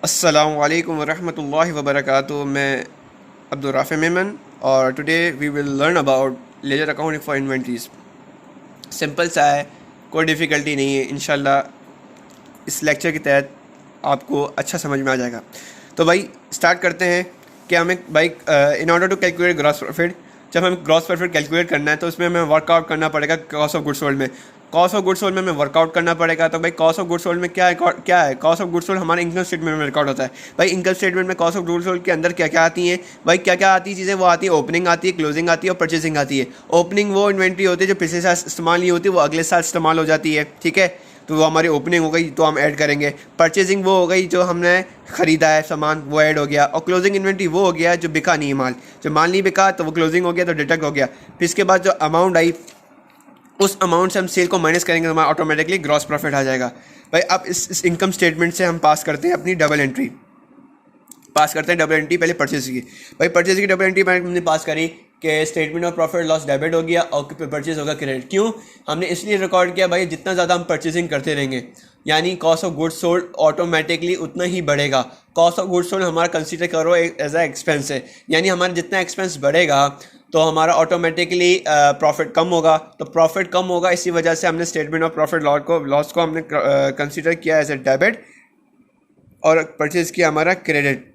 अस्सलामुअलैकुम वरहमतुल्लाहि वबरकातुहू। मैं अब्दुल राफ़ी मेमन और today we will learn about ledger accounting for inventories. Simple सा है, कोई डिफ़िकल्टी नहीं है। इंशाल्लाह इस लेक्चर के तहत आपको अच्छा समझ में आ जाएगा। तो भाई स्टार्ट करते हैं कि हमें भाई in order to calculate gross profit, जब हमें ग्रॉस प्रॉफिट कैलकुलेट करना है तो उसमें हमें वर्कआउट करना पड़ेगा कॉस्ट ऑफ गुड्स सोल्ड में। कॉस्ट ऑफ गुड्स सोल्ड में हमें वर्कआउट करना पड़ेगा। तो भाई कॉस्ट ऑफ गुड्स सोल्ड में क्या है कॉस्ट ऑफ गुड्स सोल्ड हमारे इनकम स्टेटमेंट में रिकॉर्ड होता है। भाई इनकम स्टेटमेंट में कॉस्ट ऑफ गुड्स सोल्ड के अंदर क्या क्या आती हैं? भाई क्या क्या आती है चीज़ें? वो आती है ओपनिंग आती है, क्लोजिंग आती है और परचेसिंग आती है। ओपनिंग वो इन्वेंट्री होती है जो पिछले साल इस्तेमाल नहीं होती, वो अगले साल इस्तेमाल हो जाती है, ठीक है। तो वो हमारी ओपनिंग हो गई तो हम ऐड करेंगे। परचेजिंग वो हो गई जो हमने ख़रीदा है सामान, वो ऐड हो गया। और क्लोजिंग इन्वेंट्री वो हो गया जो बिका नहीं है माल, जो माल नहीं बिका तो वो क्लोजिंग हो गया, तो डिडक्ट हो गया। फिर इसके बाद जो अमाउंट आई उस अमाउंट से हम सेल को माइनस करेंगे तो हमारा ऑटोमेटिकली ग्रॉस प्रॉफिट आ जाएगा। भाई अब इस इनकम स्टेटमेंट से हम पास करते हैं अपनी डबल एंट्री। डबल एंट्री पहले परचेज की। भाई परचेज की डबल एंट्री हमने पास करी कि statement of profit loss debit हो गया और परचेज होगा क्रेडिट। क्यों हमने इसलिए रिकॉर्ड किया? भाई जितना ज़्यादा हम परचेजिंग करते रहेंगे यानी cost of goods sold automatically उतना ही बढ़ेगा। कॉस्ट ऑफ गुड्स सोल्ड हमारा कंसीडर करो एज अ एक्सपेंस है, यानी हमारा जितना एक्सपेंस बढ़ेगा तो हमारा ऑटोमेटिकली प्रॉफिट कम होगा। तो प्रॉफिट कम होगा, इसी वजह से हमने स्टेटमेंट ऑफ प्रॉफिट लॉस को हमने कंसीडर किया एज ए डेबिट और परचेज किया हमारा क्रेडिट,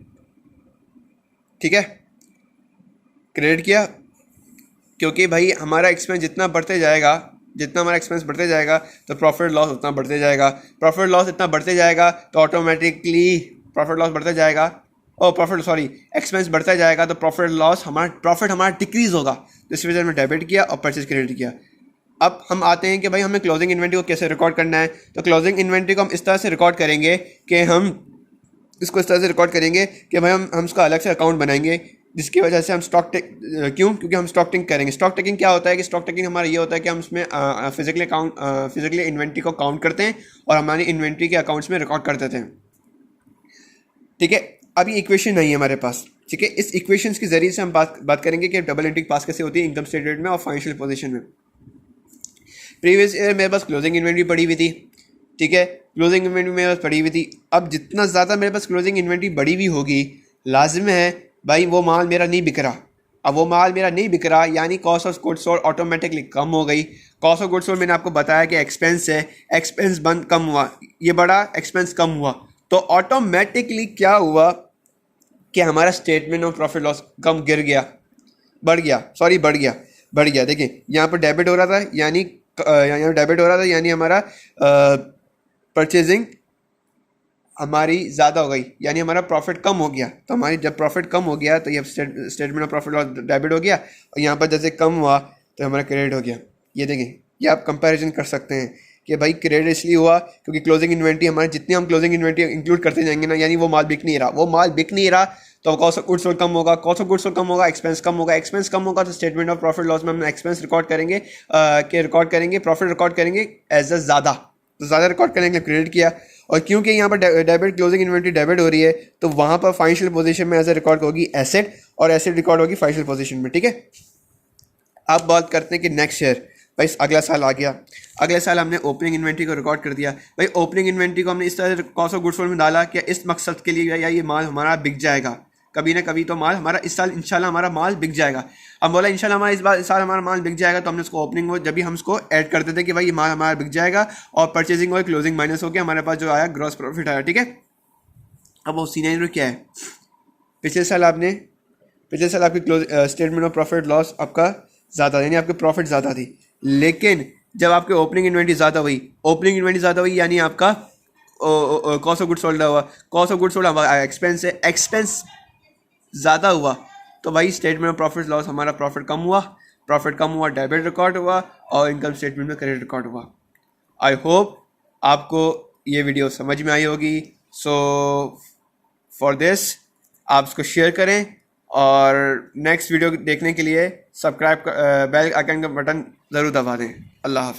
ठीक है। क्रेडिट किया क्योंकि भाई हमारा एक्सपेंस जितना बढ़ते जाएगा, जितना हमारा एक्सपेंस बढ़ते जाएगा तो प्रॉफिट लॉस उतना बढ़ते जाएगा। प्रॉफिट लॉस इतना बढ़ते जाएगा तो ऑटोमेटिकली प्रॉफिट लॉस बढ़ते जाएगा और एक्सपेंस बढ़ता जाएगा तो प्रॉफिट हमारा डिक्रीज होगा। तो इस वजह से हमने डेबिट किया और परचेज क्रेडिट किया। अब हम आते हैं कि भाई हमें क्लोजिंग इन्वेंट्री को कैसे रिकॉर्ड करना है। तो क्लोजिंग इन्वेंट्री को हम इस तरह से रिकॉर्ड करेंगे कि हम इसका अलग से अकाउंट बनाएंगे, जिसकी वजह से हम क्योंकि हम स्टॉक टेकिंग करेंगे। स्टॉक टेकिंग क्या होता है कि स्टॉक टेकिंग हमारा ये होता है कि हम इसमें फिजिकली इन्वेंट्री को काउंट करते हैं और हमारी इन्वेंट्री के अकाउंट्स में रिकॉर्ड कर देते हैं, ठीक है। अब ये इक्वेशन नहीं है हमारे पास, ठीक है। इस इक्वेशन के जरिए से हम बात करेंगे कि डबल एंट्री पास कैसे होती है इनकम स्टेटमेंट में और फाइनेंशियल पोजीशन में। प्रीवियस ईयर मेरे पास क्लोजिंग इन्वेंट्री पड़ी हुई थी, ठीक है। क्लोजिंग इन्वेंट्री मेरे पास पड़ी हुई थी। अब जितना ज़्यादा मेरे पास क्लोजिंग इन्वेंट्री बढ़ी हुई होगी, लाजिम है भाई वो माल मेरा नहीं बिक रहा। अब वो माल मेरा नहीं बिक रहा यानी cost of goods sold automatically कम हो गई। कॉस्ट ऑफ गुड्स सोल्ड मैंने आपको बताया कि एक्सपेंस है, एक्सपेंस कम हुआ, ये बड़ा एक्सपेंस कम हुआ तो ऑटोमेटिकली क्या हुआ कि हमारा स्टेटमेंट ऑफ प्रॉफिट लॉस बढ़ गया। देखिए यहाँ पर डेबिट हो रहा था यानी हमारा परचेजिंग हमारी ज़्यादा हो गई यानी हमारा प्रॉफिट कम हो गया। तो हमारी जब प्रॉफिट कम हो गया तो ये statement of profit loss debit हो गया और यहाँ पर जैसे कम हुआ तो हमारा क्रेडिट हो गया। ये देखें, ये आप कंपैरिजन कर सकते हैं कि भाई क्रेडिट इसलिए हुआ क्योंकि क्लोजिंग इन्वेंट्री हमारी जितनी हम क्लोजिंग इन्वेंट्री इंक्लूड करते जाएंगे ना, यानी वो माल बिक नहीं रहा तो कॉस्ट ऑफ गुड्स सोल्ड कम होगा, एक्सपेंस कम होगा तो स्टेटमेंट ऑफ प्रॉफिट लॉस में हम एक्सपेंस रिकॉर्ड करेंगे प्रॉफिट रिकॉर्ड करेंगे एज अ ज़्यादा रिकॉर्ड करेंगे, क्रेडिट किया। और क्योंकि यहाँ पर डेबिट क्लोजिंग इन्वेंट्री डेबिट हो रही है तो वहाँ पर फाइनेंशियल पोजीशन में एज अ रिकॉर्ड होगी एसेट और एसेट रिकॉर्ड होगी फाइनेंशियल पोजीशन में, ठीक है। अब बात करते हैं कि नेक्स्ट ईयर, भाई अगला साल आ गया। अगले साल हमने ओपनिंग इन्वेंट्री को रिकॉर्ड कर दिया। भाई ओपनिंग इन्वेंट्री को हमने इस तरह से कॉस्ट ऑफ गुड्स सोल्ड में डाला कि इस मकसद के लिए या ये माल हमारा बिक जाएगा, कभी ना कभी तो माल हमारा इस साल इंशाल्लाह हमारा माल बिक जाएगा। हम बोला इंशाल्लाह हमारा इस साल हमारा माल बिक जाएगा तो हमने उसको ओपनिंग हो जब भी हम उसको ऐड करते थे कि भाई ये माल हमारा बिक जाएगा और परचेजिंग और क्लोजिंग माइनस हो गया, हमारे पास जो आया ग्रॉस प्रॉफिट आया, ठीक है। अब वो सीनारियो क्या है? पिछले साल आपकी स्टेटमेंट ऑफ प्रॉफिट लॉस आपका ज़्यादा यानी आपकी प्रॉफिट ज़्यादा थी, लेकिन जब आपकी ओपनिंग इन्वेंट्री ज़्यादा हुई यानी आपका कॉस्ट ऑफ गुड्स सोल्ड हुआ, एक्सपेंस ज़्यादा हुआ तो भाई स्टेटमेंट ऑफ प्रॉफिट लॉस हमारा प्रॉफिट कम हुआ, डेबिट रिकॉर्ड हुआ और इनकम स्टेटमेंट में क्रेडिट रिकॉर्ड हुआ। आई होप आपको ये वीडियो समझ में आई होगी। सो फॉर दिस आप इसको शेयर करें और नेक्स्ट वीडियो देखने के लिए सब्सक्राइब बेल आइकन का बटन ज़रूर दबा दें। अल्लाह हाफ़िज़।